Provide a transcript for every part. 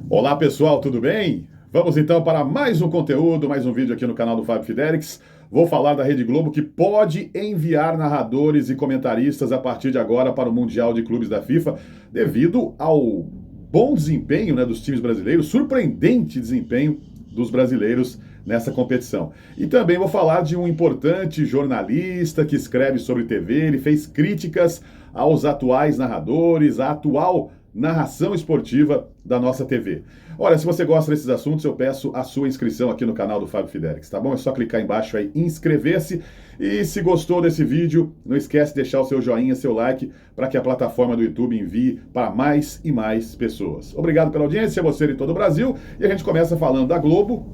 Olá pessoal, tudo bem? Vamos então para mais um conteúdo, mais um vídeo aqui no canal do Fábio Fidelix. Vou falar da Rede Globo que pode enviar narradores e comentaristas a partir de agora para o Mundial de Clubes da FIFA, devido ao bom desempenho, dos times brasileiros, surpreendente desempenho dos brasileiros nessa competição. E também vou falar de um importante jornalista que escreve sobre TV, ele fez críticas aos atuais narradores, à atual narração esportiva da nossa TV. Olha, se você gosta desses assuntos, eu peço a sua inscrição aqui no canal do Fábio Fidelix, tá bom? É só clicar embaixo aí, inscrever-se. E se gostou desse vídeo, não esquece de deixar o seu joinha, seu like, para que a plataforma do YouTube envie para mais e mais pessoas. Obrigado pela audiência, você de todo o Brasil. E a gente começa falando da Globo,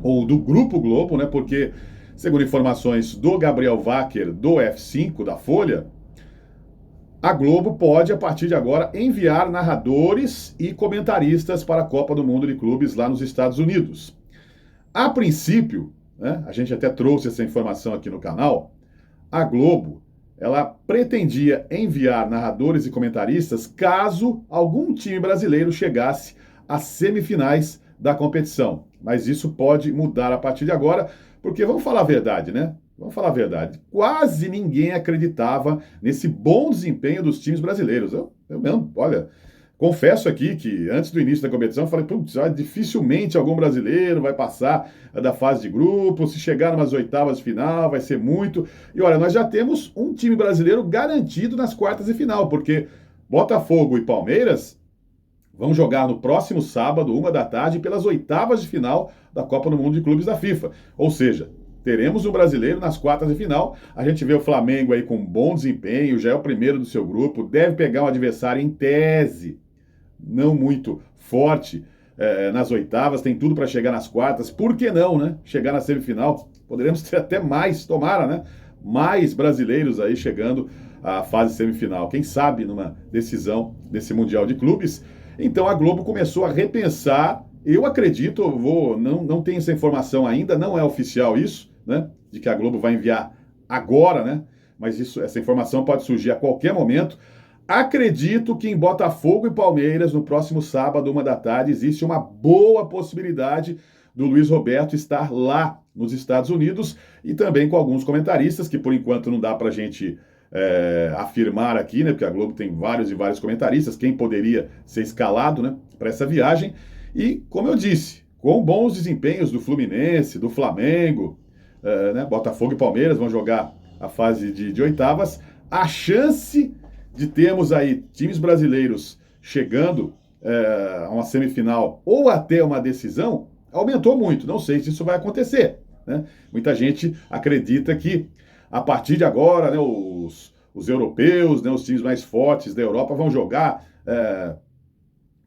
ou do Grupo Globo, né? Porque, segundo informações do Gabriel Wacker, do F5, da Folha, a Globo pode, a partir de agora, enviar narradores e comentaristas para a Copa do Mundo de Clubes lá nos Estados Unidos. A princípio, né, a gente até trouxe essa informação aqui no canal, a Globo, ela pretendia enviar narradores e comentaristas caso algum time brasileiro chegasse às semifinais da competição. Mas isso pode mudar a partir de agora, porque vamos falar a verdade, né? Vamos falar a verdade. Quase ninguém acreditava nesse bom desempenho dos times brasileiros. Eu mesmo, olha, confesso aqui que antes do início da competição eu falei, putz, dificilmente algum brasileiro vai passar da fase de grupo, se chegar umas oitavas de final vai ser muito. E olha, nós já temos um time brasileiro garantido nas quartas de final, porque Botafogo e Palmeiras vão jogar no próximo sábado, 1 da tarde, pelas oitavas de final da Copa do Mundo de Clubes da FIFA. Ou seja, teremos um brasileiro nas quartas de final. A gente vê o Flamengo aí com bom desempenho, já é o primeiro do seu grupo, deve pegar um adversário em tese não muito forte nas oitavas, tem tudo para chegar nas quartas. Por que não, né? Chegar na semifinal. Poderemos ter até mais, tomara, né? Mais brasileiros aí chegando à fase semifinal. Quem sabe numa decisão desse Mundial de Clubes. Então a Globo começou a repensar. Eu acredito, não tenho essa informação ainda, não é oficial isso, né? De que a Globo vai enviar agora, né? Mas essa informação pode surgir a qualquer momento. Acredito que em Botafogo e Palmeiras, no próximo sábado, 1 da tarde, existe uma boa possibilidade do Luiz Roberto estar lá nos Estados Unidos e também com alguns comentaristas, que por enquanto não dá para a gente afirmar aqui, né? Porque a Globo tem vários e vários comentaristas, quem poderia ser escalado, né, para essa viagem. E, como eu disse, com bons desempenhos do Fluminense, do Flamengo, né, Botafogo e Palmeiras vão jogar a fase de oitavas, a chance de termos aí times brasileiros chegando a uma semifinal ou até uma decisão aumentou muito. Não sei se isso vai acontecer, né? Muita gente acredita que a partir de agora, né, os europeus, né, os times mais fortes da Europa vão jogar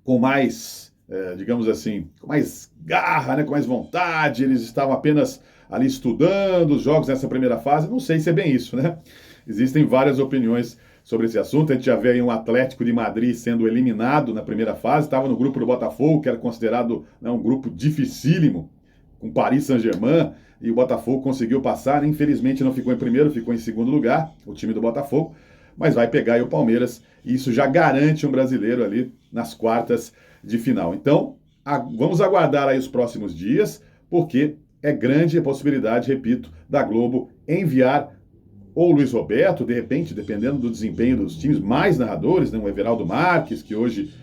com mais, digamos assim, com mais garra, né, com mais vontade. Eles estavam apenas ali estudando os jogos nessa primeira fase. Não sei se é bem isso, né? Existem várias opiniões sobre esse assunto. A gente já vê aí um Atlético de Madrid sendo eliminado na primeira fase, estava no grupo do Botafogo, que era considerado, né, um grupo dificílimo, com Paris Saint-Germain, e o Botafogo conseguiu passar, né? Infelizmente não ficou em primeiro, ficou em segundo lugar, o time do Botafogo, mas vai pegar aí o Palmeiras, e isso já garante um brasileiro ali nas quartas de final. Então, vamos aguardar aí os próximos dias, porque é grande a possibilidade, repito, da Globo enviar ou o Luiz Roberto, de repente, dependendo do desempenho dos times, mais narradores, né? O Everaldo Marques, que hoje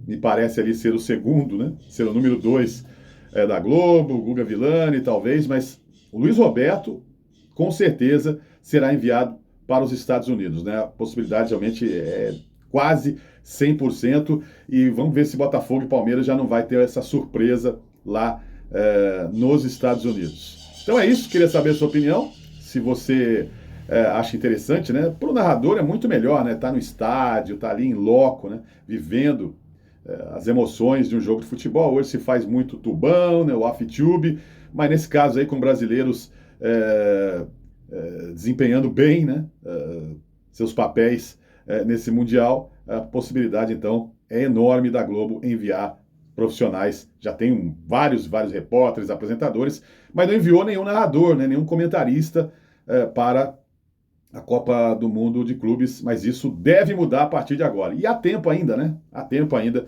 me parece ali ser o segundo, né? Ser o número 2 da Globo, o Guga Villani, talvez, mas o Luiz Roberto, com certeza, será enviado para os Estados Unidos, né? A possibilidade realmente é quase 100%, e vamos ver se Botafogo e Palmeiras já não vai ter essa surpresa lá nos Estados Unidos. Então é isso, queria saber a sua opinião, se você acha interessante, né? Para o narrador é muito melhor, né? Tá no estádio, tá ali em loco, né? Vivendo as emoções de um jogo de futebol. Hoje se faz muito tubão, né? O off-tube, mas nesse caso aí com brasileiros desempenhando bem, né? Seus papéis nesse Mundial, a possibilidade então é enorme da Globo enviar profissionais. Já tem vários repórteres, apresentadores, mas não enviou nenhum narrador, né? Nenhum comentarista para a Copa do Mundo de Clubes, mas isso deve mudar a partir de agora. E há tempo ainda, né? Há tempo ainda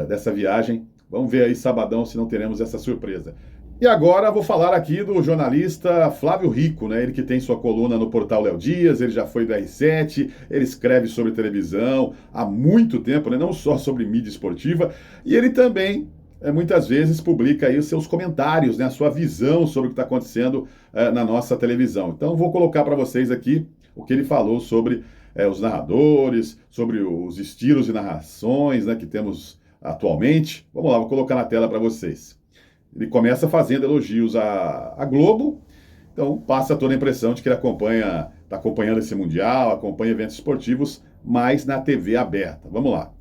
dessa viagem. Vamos ver aí sabadão se não teremos essa surpresa. E agora vou falar aqui do jornalista Flávio Rico, né? Ele que tem sua coluna no portal Léo Dias, ele já foi do R7, ele escreve sobre televisão há muito tempo, né? Não só sobre mídia esportiva, e ele também muitas vezes publica aí os seus comentários, né? A sua visão sobre o que está acontecendo na nossa televisão. Então vou colocar para vocês aqui o que ele falou sobre os narradores, sobre os estilos de narrações, né, que temos atualmente. Vamos lá, vou colocar na tela para vocês. Ele começa fazendo elogios à Globo, então passa toda a impressão de que ele está acompanhando esse Mundial, acompanha eventos esportivos, mas na TV aberta. Vamos lá.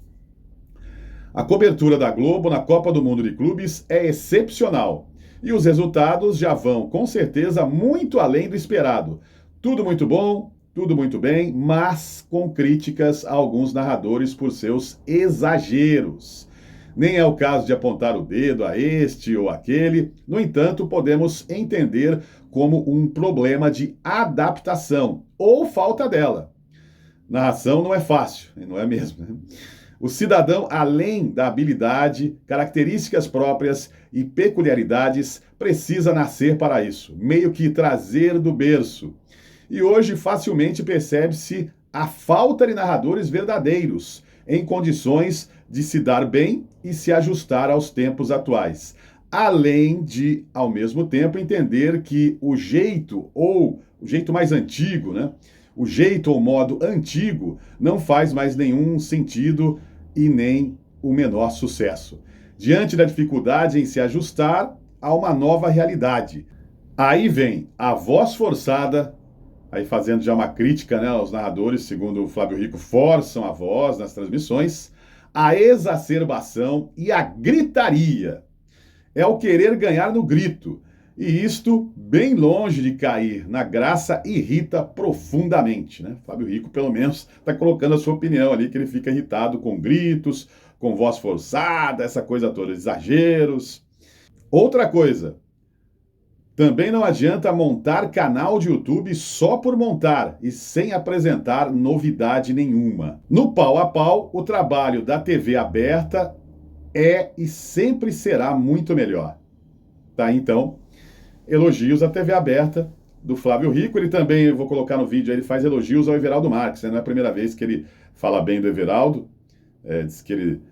A cobertura da Globo na Copa do Mundo de Clubes é excepcional e os resultados já vão, com certeza, muito além do esperado. Tudo muito bom, tudo muito bem, mas com críticas a alguns narradores por seus exageros. Nem é o caso de apontar o dedo a este ou aquele, no entanto, podemos entender como um problema de adaptação ou falta dela. Narração não é fácil, não é mesmo? Né? O cidadão, além da habilidade, características próprias e peculiaridades, precisa nascer para isso, meio que trazer do berço. E hoje facilmente percebe-se a falta de narradores verdadeiros, em condições de se dar bem e se ajustar aos tempos atuais. Além de, ao mesmo tempo, entender que o jeito mais antigo, né? O jeito ou modo antigo não faz mais nenhum sentido e nem o menor sucesso. Diante da dificuldade em se ajustar a uma nova realidade. Aí vem a voz forçada, aí fazendo já uma crítica, né, aos narradores, segundo o Flávio Rico, forçam a voz nas transmissões, a exacerbação e a gritaria. É o querer ganhar no grito. E isto, bem longe de cair na graça, irrita profundamente, né? Flávio Rico, pelo menos, está colocando a sua opinião ali, que ele fica irritado com gritos, com voz forçada, essa coisa toda, exageros. Outra coisa, também não adianta montar canal de YouTube só por montar e sem apresentar novidade nenhuma. No pau a pau, o trabalho da TV aberta é e sempre será muito melhor. Tá, então, elogios à TV aberta do Flávio Rico. Ele também, eu vou colocar no vídeo, ele faz elogios ao Everaldo Marques, né? Não é a primeira vez que ele fala bem do Everaldo, diz que ele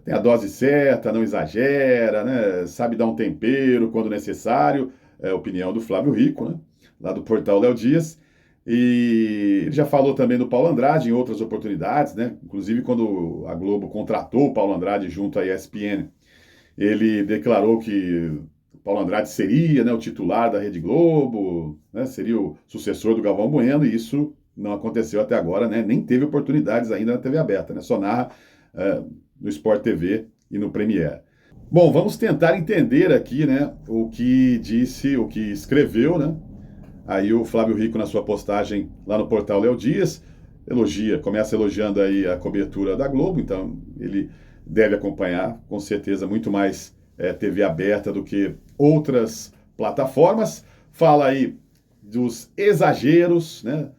tem a dose certa, não exagera, né? Sabe dar um tempero quando necessário, é a opinião do Flávio Rico, né? Lá do portal Léo Dias. E ele já falou também do Paulo Andrade em outras oportunidades, né? Inclusive quando a Globo contratou o Paulo Andrade junto à ESPN, ele declarou que Paulo Andrade seria, né, o titular da Rede Globo, né, seria o sucessor do Galvão Bueno, e isso não aconteceu até agora, né, nem teve oportunidades ainda na TV aberta, né, só narra no Sport TV e no Premiere. Bom, vamos tentar entender aqui, né, o que disse, o que escreveu, né, aí o Flávio Rico na sua postagem lá no portal Léo Dias, começa elogiando aí a cobertura da Globo, então ele deve acompanhar, com certeza, muito mais TV aberta do que outras plataformas. Fala aí dos exageros, né?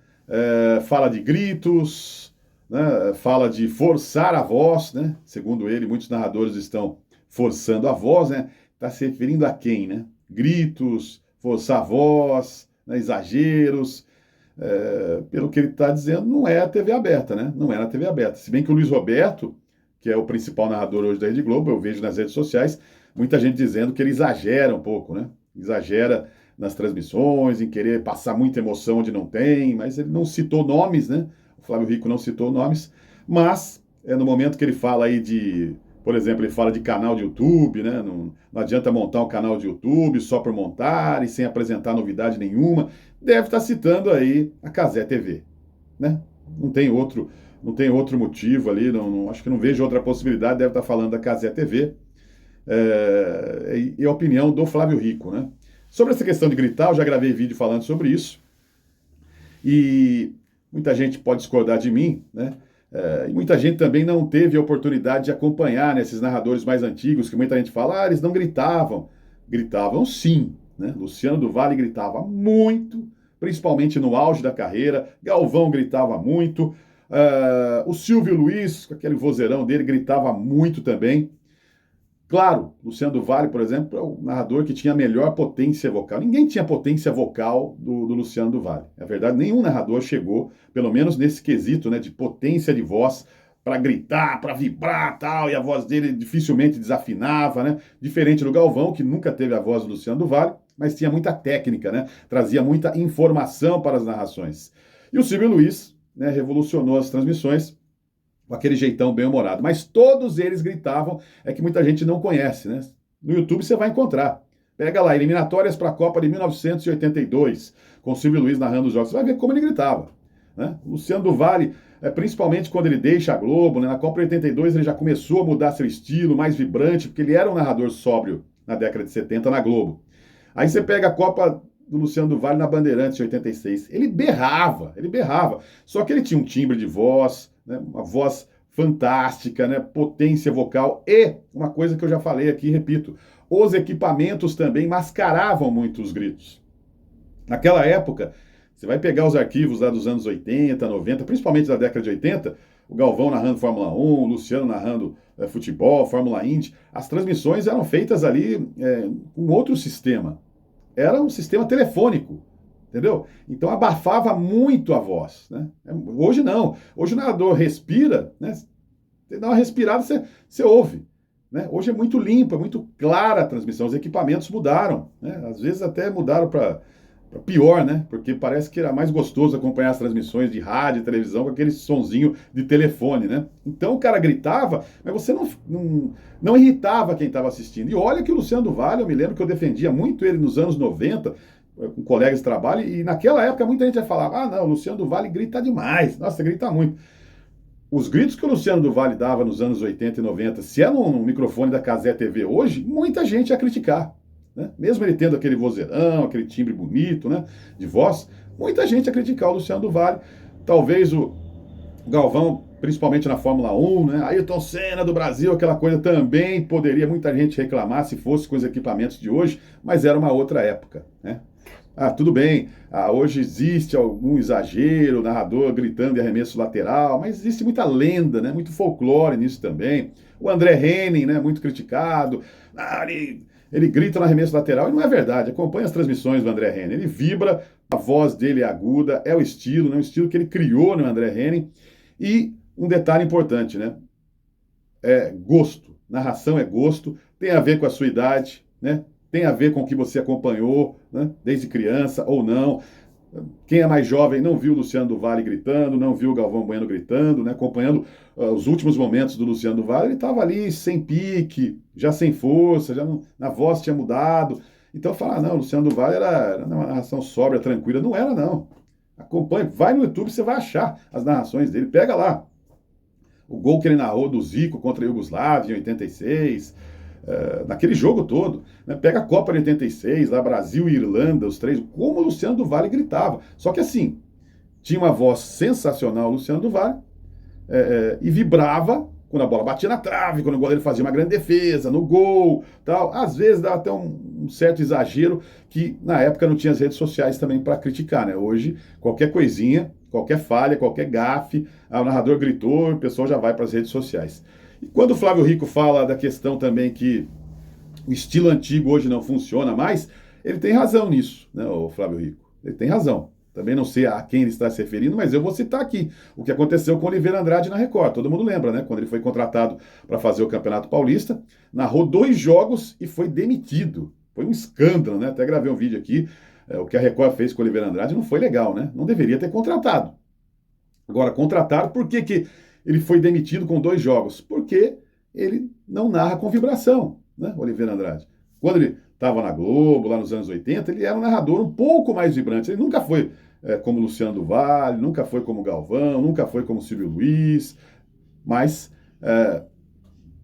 Fala de gritos, né? Fala de forçar a voz, né? Segundo ele, muitos narradores estão forçando a voz, né? Está se referindo a quem, né? Gritos, forçar a voz, né? Exageros. Pelo que ele está dizendo, não é a TV aberta, né? Não é na TV aberta. Se bem que o Luiz Roberto, que é o principal narrador hoje da Rede Globo, eu vejo nas redes sociais, muita gente dizendo que ele exagera um pouco, né? Exagera nas transmissões, em querer passar muita emoção onde não tem, mas ele não citou nomes, né? O Flávio Rico não citou nomes, mas no momento que ele fala aí de, por exemplo, ele fala de canal de YouTube, né? Não adianta montar um canal de YouTube só por montar e sem apresentar novidade nenhuma. Deve estar citando aí a Cazé TV, né? Não tem outro motivo ali, acho que não vejo outra possibilidade, deve estar falando da Cazé TV. E a opinião do Flávio Rico, né? Sobre essa questão de gritar, eu já gravei vídeo falando sobre isso, e muita gente pode discordar de mim, né? E muita gente também não teve a oportunidade de acompanhar, né, esses narradores mais antigos, que muita gente fala, eles não gritavam. Gritavam sim, né? Luciano do Vale gritava muito, principalmente no auge da carreira, Galvão gritava muito, O Silvio Luiz, com aquele vozeirão dele, gritava muito também. Claro, Luciano do Vale, por exemplo, é o narrador que tinha a melhor potência vocal. Ninguém tinha potência vocal do Luciano do Vale. É verdade, nenhum narrador chegou, pelo menos nesse quesito, né, de potência de voz, para gritar, para vibrar, tal, e a voz dele dificilmente desafinava, né? Diferente do Galvão, que nunca teve a voz do Luciano do Vale, mas tinha muita técnica, né? Trazia muita informação para as narrações. E o Silvio Luiz, né, revolucionou as transmissões com aquele jeitão bem-humorado. Mas todos eles gritavam, é que muita gente não conhece, né? No YouTube você vai encontrar. Pega lá, eliminatórias para a Copa de 1982, com o Silvio Luiz narrando os jogos. Você vai ver como ele gritava. Né? O Luciano do Vale, principalmente quando ele deixa a Globo, né? Na Copa de 82 ele já começou a mudar seu estilo, mais vibrante, porque ele era um narrador sóbrio na década de 70 na Globo. Aí você pega a Copa do Luciano do Vale na Bandeirantes de 86. Ele berrava. Só que ele tinha um timbre de voz, né, uma voz fantástica, né, potência vocal e uma coisa que eu já falei aqui, repito, os equipamentos também mascaravam muito os gritos. Naquela época, você vai pegar os arquivos lá dos anos 80, 90, principalmente da década de 80, o Galvão narrando Fórmula 1, o Luciano narrando futebol, Fórmula Indy, as transmissões eram feitas ali com outro sistema. Era um sistema telefônico, entendeu? Então abafava muito a voz, né? Hoje não. Hoje o narrador respira, né? Você dá uma respirada, você ouve. Né? Hoje é muito limpa, é muito clara a transmissão. Os equipamentos mudaram, né? Às vezes até mudaram para pior, né? Porque parece que era mais gostoso acompanhar as transmissões de rádio e televisão com aquele sonzinho de telefone, né? Então o cara gritava, mas você não irritava quem estava assistindo. E olha que o Luciano do Vale, eu me lembro que eu defendia muito ele nos anos 90, com colegas de trabalho, e naquela época muita gente ia falar, ah não, o Luciano do Vale grita demais, nossa, grita muito. Os gritos que o Luciano do Vale dava nos anos 80 e 90, se era um microfone da Cazé TV hoje, muita gente ia criticar. Né? Mesmo ele tendo aquele vozeirão, aquele timbre bonito, né, de voz, muita gente ia criticar o Luciano do Vale. Talvez o Galvão, principalmente na Fórmula 1, né, Ayrton Senna do Brasil, aquela coisa também poderia muita gente reclamar se fosse com os equipamentos de hoje, mas era uma outra época, né? Tudo bem, hoje existe algum exagero, o narrador gritando de arremesso lateral, mas existe muita lenda, né, muito folclore nisso também. O André Henning, né, muito criticado, ele grita no arremesso lateral, e não é verdade. Acompanha as transmissões do André Henning, ele vibra, a voz dele é aguda, é o estilo, né, o estilo que ele criou no André Henning. E um detalhe importante, né, é gosto, narração é gosto, tem a ver com a sua idade, né, tem a ver com o que você acompanhou, né, desde criança ou não. Quem é mais jovem não viu o Luciano do Vale gritando, não viu o Galvão Bueno gritando, né, acompanhando os últimos momentos do Luciano do Vale, ele estava ali sem pique, já sem força, já não, na voz tinha mudado. Então fala, não, o Luciano do Vale era uma narração sóbria, tranquila. Não era, não. Acompanhe, vai no YouTube, você vai achar as narrações dele. Pega lá o gol que ele narrou do Zico contra a Iugoslávia em 86, naquele jogo todo, né? Pega a Copa de 86, lá Brasil e Irlanda, os três, como o Luciano do Vale gritava. Só que assim, tinha uma voz sensacional o Luciano do Vale, e vibrava quando a bola batia na trave, quando o goleiro fazia uma grande defesa, no gol, tal. Às vezes dá até um certo exagero que na época não tinha as redes sociais também para criticar, né? Hoje, qualquer coisinha, qualquer falha, qualquer gafe, o narrador gritou, o pessoal já vai para as redes sociais. E quando o Flávio Rico fala da questão também que o estilo antigo hoje não funciona mais, ele tem razão nisso, né, o Flávio Rico? Ele tem razão. Também não sei a quem ele está se referindo, mas eu vou citar aqui o que aconteceu com o Oliveira Andrade na Record. Todo mundo lembra, né? Quando ele foi contratado para fazer o Campeonato Paulista, narrou 2 jogos e foi demitido. Foi um escândalo, né? Até gravei um vídeo aqui. O que a Record fez com o Oliveira Andrade não foi legal, né? Não deveria ter contratado. Agora, contrataram, por que ele foi demitido com 2 jogos? Porque ele não narra com vibração, né, Oliveira Andrade. Quando ele estava na Globo, lá nos anos 80, ele era um narrador um pouco mais vibrante. Ele nunca foi como Luciano do Vale, nunca foi como Galvão, nunca foi como Silvio Luiz, mas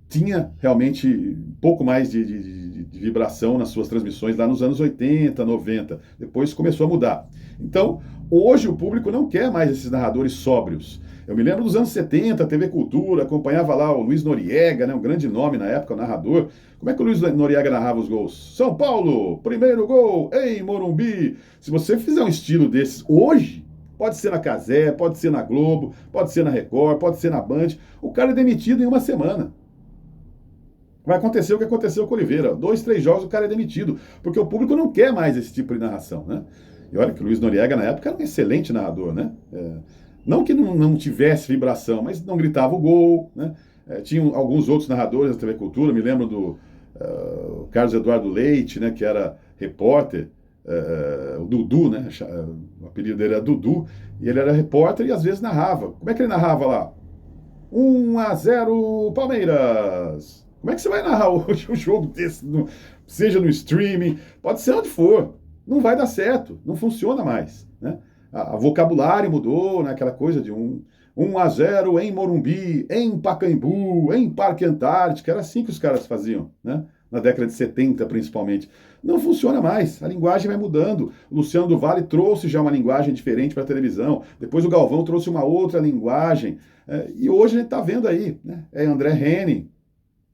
tinha realmente um pouco mais de vibração nas suas transmissões lá nos anos 80, 90. Depois começou a mudar. Então, hoje o público não quer mais esses narradores sóbrios. Eu me lembro dos anos 70, TV Cultura, acompanhava lá o Luiz Noriega, né, um grande nome na época, o narrador. Como é que o Luiz Noriega narrava os gols? São Paulo, primeiro gol, em Morumbi. Se você fizer um estilo desses hoje, Pode ser na Cazé, pode ser na Globo, pode ser na Record, pode ser na Band. O cara é demitido em uma semana. Vai acontecer o que aconteceu com o Oliveira. 2, 3 jogos o cara é demitido, porque o público não quer mais esse tipo de narração, né? E olha que o Luiz Noriega, na época, era um excelente narrador, né? Não que não tivesse vibração, mas não gritava o gol, né? Tinham alguns outros narradores da TV Cultura, me lembro do Carlos Eduardo Leite, né, que era repórter, o Dudu, né? O apelido dele era Dudu, e ele era repórter e às vezes narrava. Como é que ele narrava lá? 1-0 Palmeiras. Como é que você vai narrar hoje um jogo desse, seja no streaming, pode ser onde for, não vai dar certo, não funciona mais, né? O vocabulário mudou, né? Aquela coisa de 1-0 em Morumbi, em Pacaembu, em Parque Antártica, era assim que os caras faziam, né? Na década de 70, principalmente. Não funciona mais, a linguagem vai mudando. O Luciano do Vale trouxe já uma linguagem diferente para a televisão, depois o Galvão trouxe uma outra linguagem, e hoje a gente está vendo aí, né? É André Henning,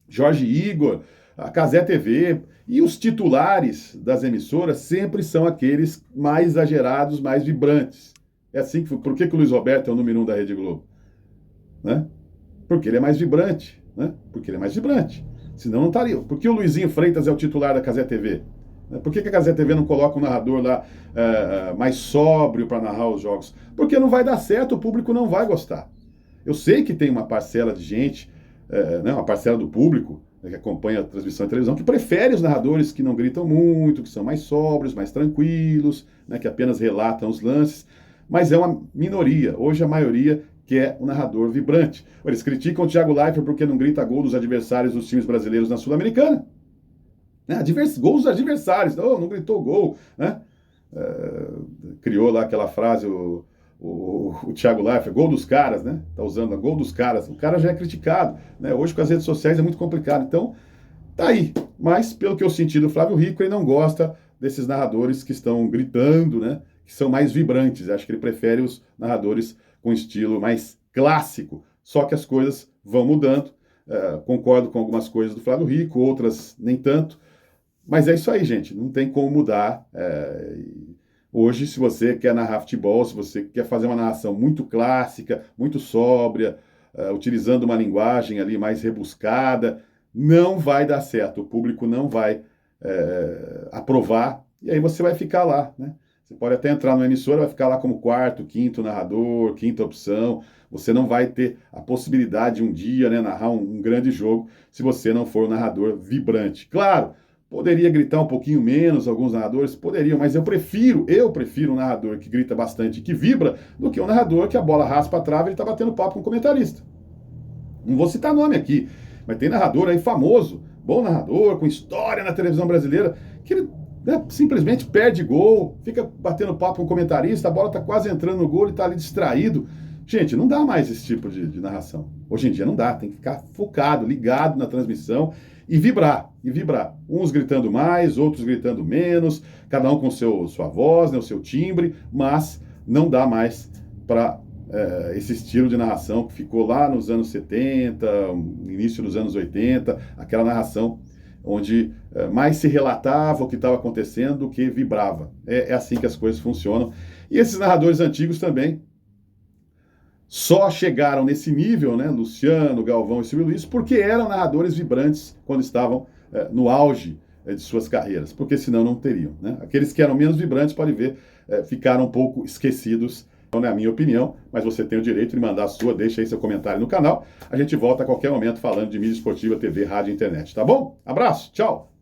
Jorge Igor, a Cazé TV, e os titulares das emissoras sempre são aqueles mais exagerados, mais vibrantes. É assim que foi. Por que o Luiz Roberto é o número 1 da Rede Globo? Né? Porque ele é mais vibrante, né? Porque ele é mais vibrante. Senão não estaria. Por que o Luizinho Freitas é o titular da Cazé TV? Por que a Cazé TV não coloca um narrador lá mais sóbrio para narrar os jogos? Porque não vai dar certo, o público não vai gostar. Eu sei que tem uma parcela de gente, né, uma parcela do público, né, que acompanha a transmissão de televisão, que prefere os narradores que não gritam muito, que são mais sóbrios, mais tranquilos, né, que apenas relatam os lances, mas é uma minoria. Hoje a maioria quer um narrador vibrante. Eles criticam o Thiago Leifert porque não grita gol dos adversários dos times brasileiros na Sul-Americana. Né, gols dos adversários, não gritou gol, né? Criou lá aquela frase, o Thiago Leifert, gol dos caras, né? Tá usando gol dos caras. O cara já é criticado, né? Hoje com as redes sociais é muito complicado. Então, tá aí. Mas, pelo que eu senti do Flávio Rico, ele não gosta desses narradores que estão gritando, né? Que são mais vibrantes. Acho que ele prefere os narradores com estilo mais clássico. Só que as coisas vão mudando. Concordo com algumas coisas do Flávio Rico, outras nem tanto. Mas é isso aí, gente. Não tem como mudar. Hoje, se você quer narrar futebol, se você quer fazer uma narração muito clássica, muito sóbria, utilizando uma linguagem ali mais rebuscada, não vai dar certo. O público não vai aprovar. E aí você vai ficar lá, né? Você pode até entrar numa emissora, vai ficar lá como quarto, quinto narrador, quinta opção. Você não vai ter a possibilidade de um dia, né, narrar um grande jogo se você não for um narrador vibrante. Claro, poderia gritar um pouquinho menos, alguns narradores poderiam, mas eu prefiro um narrador que grita bastante, que vibra, do que um narrador que a bola raspa a trave e ele está batendo papo com o comentarista. Não vou citar nome aqui, mas tem narrador aí famoso, bom narrador, com história na televisão brasileira, que ele simplesmente perde gol, fica batendo papo com o comentarista, a bola está quase entrando no gol, ele está ali distraído. Gente, não dá mais esse tipo de narração. Hoje em dia não dá, tem que ficar focado, ligado na transmissão e vibrar, e vibrar. Uns gritando mais, outros gritando menos, cada um com sua voz, né, o seu timbre, mas não dá mais para esse estilo de narração que ficou lá nos anos 70, início dos anos 80, aquela narração onde mais se relatava o que estava acontecendo do que vibrava. É assim que as coisas funcionam. E esses narradores antigos também só chegaram nesse nível, né, Luciano, Galvão e Silvio Luiz, porque eram narradores vibrantes quando estavam no auge de suas carreiras, porque senão não teriam, né? Aqueles que eram menos vibrantes, pode ver, ficaram um pouco esquecidos. Então, não é a minha opinião, mas você tem o direito de mandar a sua, deixa aí seu comentário no canal. A gente volta a qualquer momento falando de mídia esportiva, TV, rádio e internet, tá bom? Abraço, tchau!